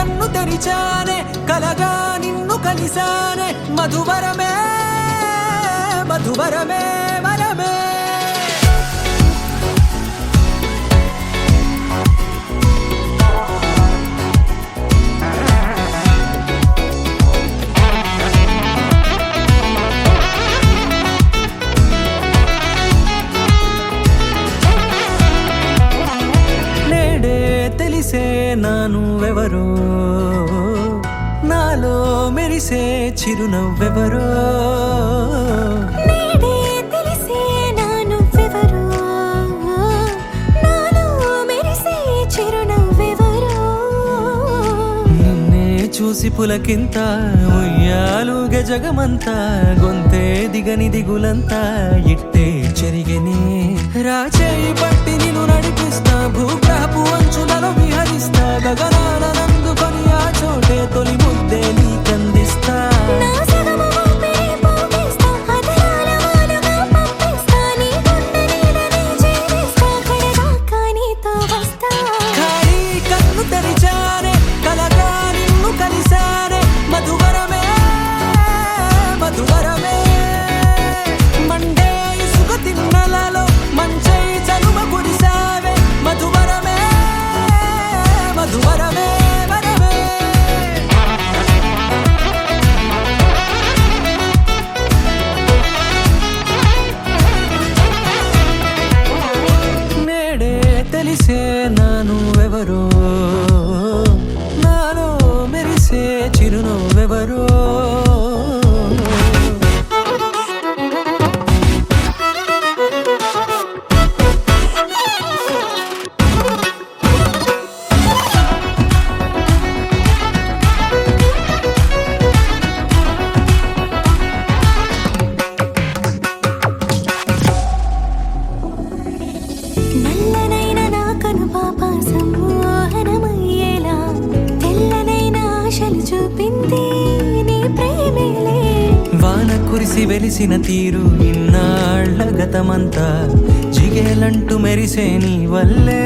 కన్ను తెరిచానే కలగా నిన్ను కలిసానే మధువరమే మధువరమే వరమే నానువెవరో నాలో మెరిసే చిరునవ్వెవరో నేడే తెలిసే నానువెవరో నాలో మెరిసే చిరునవ్వెవరో నిన్నే చూసి పులకింత ఉయ్యాలుగ జగమంతా గొంతే దిగని దిగులంతా ఇట్టే చెరిగనే రాచేయి పట్టి నిన్ను నడిపిస్తా భూగ్రహపు అంచులలో విహరిస్తా గగనాన నందుకొని ఆ చోటే తొలి ముద్దే నీకందిస్తా నా సగము ఊపిరి పోగిస్తా అదరాల వాలుగా పంపిస్తా నీ గుండె నీడనే చేరిస్తా కడదాకా నీతో వస్తా ఖాళీ కన్ను తెరిచానే కలగా నిన్ను కలిసానే మధువరమే మధువరమే మండే ఇసుక తిన్నలలో మంచై చలువ కురిసావే మధువరమే మధువరమే వరమే నేడే తెలిసే నానువెవరో నాలో మెరిసే చిరునవ్వెవరో నల్లనైన నా కనుపాప సమ్మోహనమయ్యేలా తెల్లనైన ఆశలు చూపింది నీ ప్రేమేలే వాన కురిసి వెలిసిన తీరు ఇన్నాళ్ల గతమంతా జిగేలంటూ మెరిసే నీ వల్లే